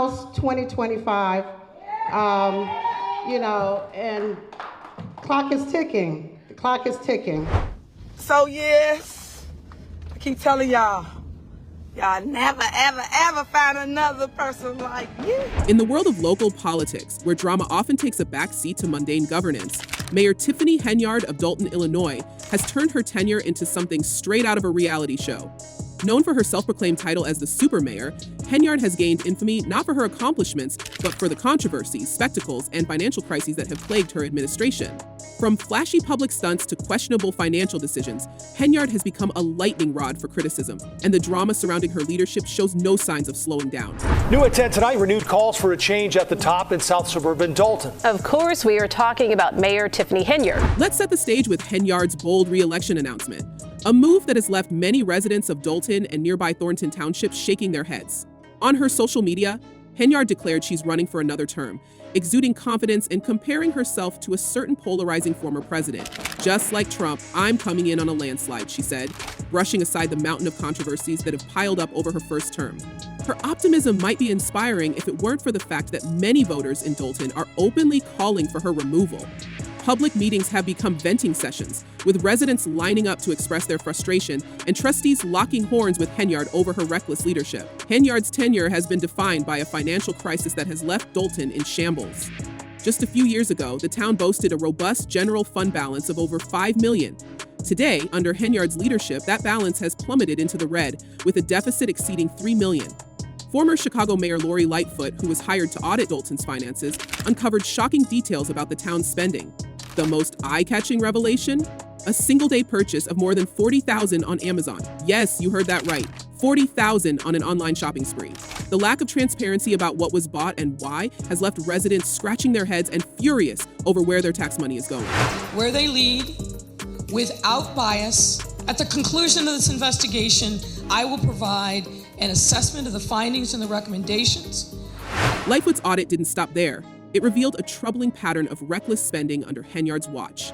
House 2025, and clock is ticking. The clock is ticking. So yes, I keep telling y'all never, ever, ever find another person like you. In the world of local politics, where drama often takes a back seat to mundane governance, Mayor Tiffany Henyard of Dolton, Illinois, has turned her tenure into something straight out of a reality show. Known for her self-proclaimed title as the super mayor, Henyard has gained infamy not for her accomplishments, but for the controversies, spectacles, and financial crises that have plagued her administration. From flashy public stunts to questionable financial decisions, Henyard has become a lightning rod for criticism, and the drama surrounding her leadership shows no signs of slowing down. New at 10 tonight, renewed calls for a change at the top in South suburban Dolton. Of course, we are talking about Mayor Tiffany Henyard. Let's set the stage with Henyard's bold re-election announcement, a move that has left many residents of Dolton and nearby Thornton Township shaking their heads. On her social media, Henyard declared she's running for another term, exuding confidence and comparing herself to a certain polarizing former president. Just like Trump, I'm coming in on a landslide, she said, brushing aside the mountain of controversies that have piled up over her first term. Her optimism might be inspiring if it weren't for the fact that many voters in Dolton are openly calling for her removal. Public meetings have become venting sessions, with residents lining up to express their frustration and trustees locking horns with Henyard over her reckless leadership. Henyard's tenure has been defined by a financial crisis that has left Dolton in shambles. Just a few years ago, the town boasted a robust general fund balance of over $5 million. Today, under Henyard's leadership, that balance has plummeted into the red, with a deficit exceeding $3 million. Former Chicago Mayor Lori Lightfoot, who was hired to audit Dolton's finances, uncovered shocking details about the town's spending. The most eye-catching revelation? A single-day purchase of more than $40,000 on Amazon. Yes, you heard that right. $40,000 on an online shopping spree. The lack of transparency about what was bought and why has left residents scratching their heads and furious over where their tax money is going. Where they lead, without bias. At the conclusion of this investigation, I will provide an assessment of the findings and the recommendations. Lightfoot's audit didn't stop there. It revealed a troubling pattern of reckless spending under Henyard's watch.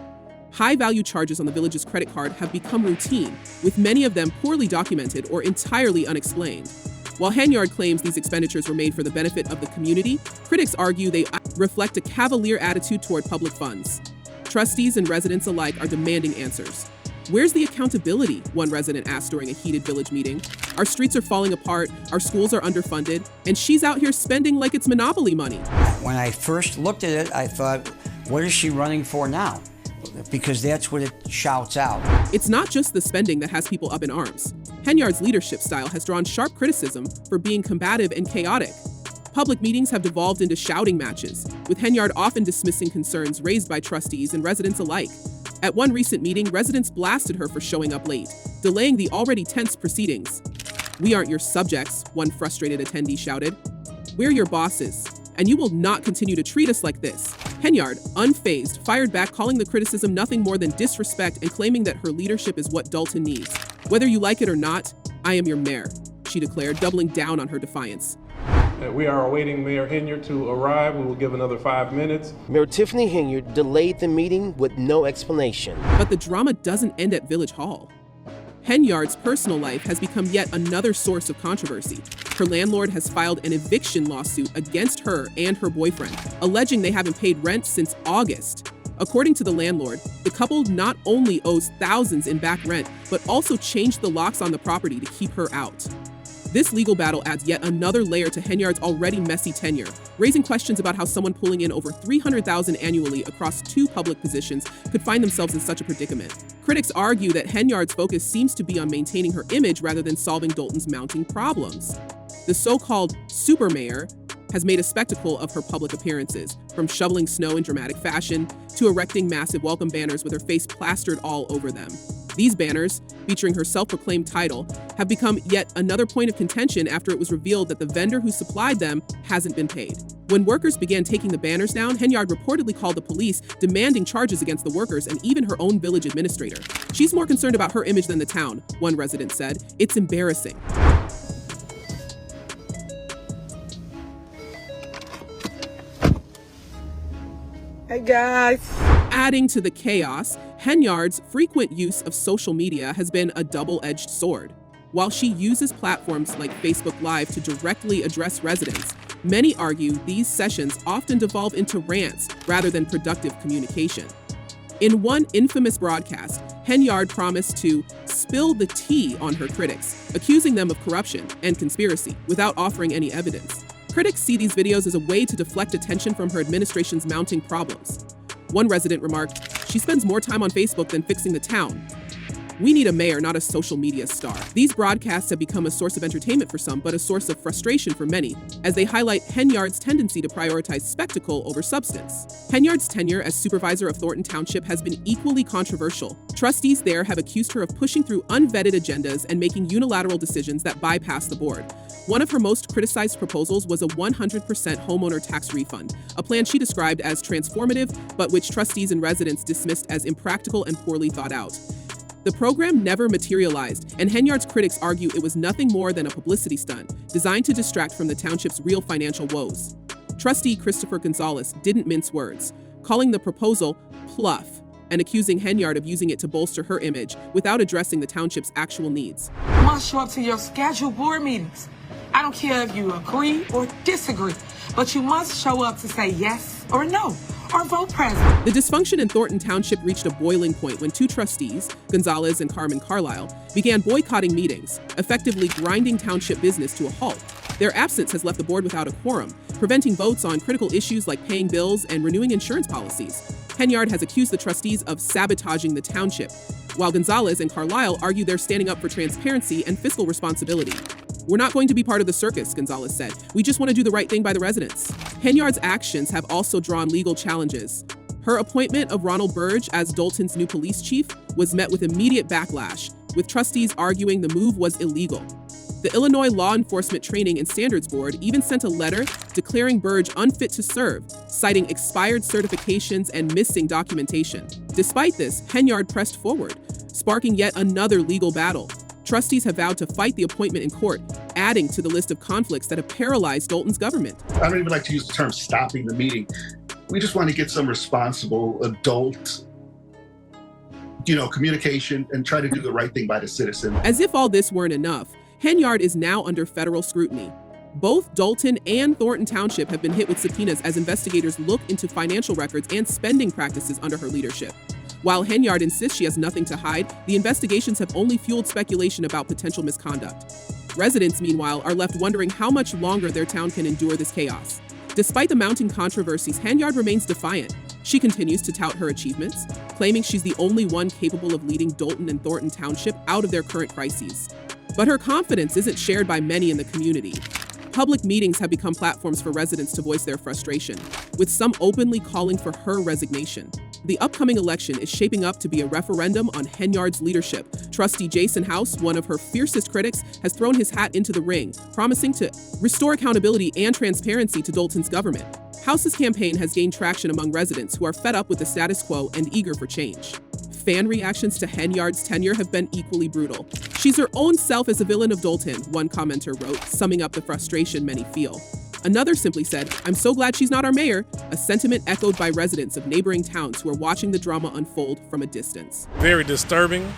High-value charges on the village's credit card have become routine, with many of them poorly documented or entirely unexplained. While Henyard claims these expenditures were made for the benefit of the community, critics argue they reflect a cavalier attitude toward public funds. Trustees and residents alike are demanding answers. Where's the accountability? One resident asked during a heated village meeting. Our streets are falling apart, our schools are underfunded, and she's out here spending like it's monopoly money. When I first looked at it, I thought, what is she running for now? Because that's what it shouts out. It's not just the spending that has people up in arms. Henyard's leadership style has drawn sharp criticism for being combative and chaotic. Public meetings have devolved into shouting matches, with Henyard often dismissing concerns raised by trustees and residents alike. At one recent meeting, residents blasted her for showing up late, delaying the already tense proceedings. "We aren't your subjects," one frustrated attendee shouted. "We're your bosses, and you will not continue to treat us like this." Henyard, unfazed, fired back, calling the criticism nothing more than disrespect and claiming that her leadership is what Dolton needs. "Whether you like it or not, I am your mayor," she declared, doubling down on her defiance. We are awaiting Mayor Henyard to arrive. We will give another 5 minutes. Mayor Tiffany Henyard delayed the meeting with no explanation. But the drama doesn't end at Village Hall. Henyard's personal life has become yet another source of controversy. Her landlord has filed an eviction lawsuit against her and her boyfriend, alleging they haven't paid rent since August. According to the landlord, the couple not only owes thousands in back rent, but also changed the locks on the property to keep her out. This legal battle adds yet another layer to Henyard's already messy tenure, raising questions about how someone pulling in over $300,000 annually across 2 public positions could find themselves in such a predicament. Critics argue that Henyard's focus seems to be on maintaining her image rather than solving Dolton's mounting problems. The so-called super mayor has made a spectacle of her public appearances, from shoveling snow in dramatic fashion to erecting massive welcome banners with her face plastered all over them. These banners, featuring her self-proclaimed title, have become yet another point of contention after it was revealed that the vendor who supplied them hasn't been paid. When workers began taking the banners down, Henyard reportedly called the police, demanding charges against the workers and even her own village administrator. "She's more concerned about her image than the town," one resident said. "It's embarrassing." Hey guys. Adding to the chaos, Henyard's frequent use of social media has been a double-edged sword. While she uses platforms like Facebook Live to directly address residents, Many argue these sessions often devolve into rants rather than productive communication. In one infamous broadcast, Henyard promised to spill the tea on her critics, accusing them of corruption and conspiracy without offering any evidence. Critics see these videos as a way to deflect attention from her administration's mounting problems. One resident remarked, "She spends more time on Facebook than fixing the town. We need a mayor, not a social media star." These broadcasts have become a source of entertainment for some, but a source of frustration for many, as they highlight Henyard's tendency to prioritize spectacle over substance. Henyard's tenure as supervisor of Thornton Township has been equally controversial. Trustees there have accused her of pushing through unvetted agendas and making unilateral decisions that bypass the board. One of her most criticized proposals was a 100% homeowner tax refund, a plan she described as transformative, but which trustees and residents dismissed as impractical and poorly thought out. The program never materialized, and Henyard's critics argue it was nothing more than a publicity stunt designed to distract from the township's real financial woes. Trustee Christopher Gonzalez didn't mince words, calling the proposal pluff and accusing Henyard of using it to bolster her image without addressing the township's actual needs. You must show up to your scheduled board meetings. I don't care if you agree or disagree, but you must show up to say yes or no, or vote present. The dysfunction in Thornton Township reached a boiling point when two trustees, Gonzalez and Carmen Carlisle, began boycotting meetings, effectively grinding township business to a halt. Their absence has left the board without a quorum, preventing votes on critical issues like paying bills and renewing insurance policies. Henyard has accused the trustees of sabotaging the township, while Gonzalez and Carlisle argue they're standing up for transparency and fiscal responsibility. "We're not going to be part of the circus," Gonzalez said. "We just want to do the right thing by the residents." Henyard's actions have also drawn legal challenges. Her appointment of Ronald Burge as Dolton's new police chief was met with immediate backlash, with trustees arguing the move was illegal. The Illinois Law Enforcement Training and Standards Board even sent a letter declaring Burge unfit to serve, citing expired certifications and missing documentation. Despite this, Henyard pressed forward, sparking yet another legal battle. Trustees have vowed to fight the appointment in court, adding to the list of conflicts that have paralyzed Dolton's government. I don't even like to use the term stopping the meeting. We just want to get some responsible adult, communication and try to do the right thing by the citizen. As if all this weren't enough, Henyard is now under federal scrutiny. Both Dolton and Thornton Township have been hit with subpoenas as investigators look into financial records and spending practices under her leadership. While Henyard insists she has nothing to hide, the investigations have only fueled speculation about potential misconduct. Residents, meanwhile, are left wondering how much longer their town can endure this chaos. Despite the mounting controversies, Henyard remains defiant. She continues to tout her achievements, claiming she's the only one capable of leading Dolton and Thornton Township out of their current crises. But her confidence isn't shared by many in the community. Public meetings have become platforms for residents to voice their frustration, with some openly calling for her resignation. The upcoming election is shaping up to be a referendum on Henyard's leadership. Trustee Jason House, one of her fiercest critics, has thrown his hat into the ring, promising to restore accountability and transparency to Dolton's government. House's campaign has gained traction among residents who are fed up with the status quo and eager for change. Fan reactions to Henyard's tenure have been equally brutal. "She's her own self as a villain of Dolton," one commenter wrote, summing up the frustration many feel. Another simply said, "I'm so glad she's not our mayor," a sentiment echoed by residents of neighboring towns who are watching the drama unfold from a distance. Very disturbing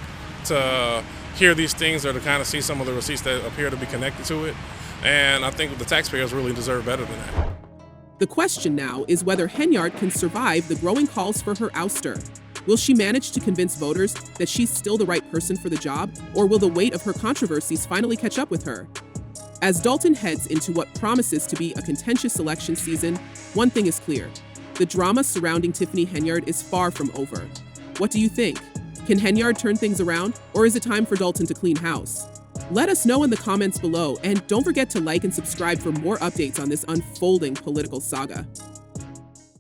to hear these things or to kind of see some of the receipts that appear to be connected to it. And I think the taxpayers really deserve better than that. The question now is whether Henyard can survive the growing calls for her ouster. Will she manage to convince voters that she's still the right person for the job, or will the weight of her controversies finally catch up with her? As Dolton heads into what promises to be a contentious election season, one thing is clear. The drama surrounding Tiffany Henyard is far from over. What do you think? Can Henyard turn things around, or is it time for Dolton to clean house? Let us know in the comments below, and don't forget to like and subscribe for more updates on this unfolding political saga.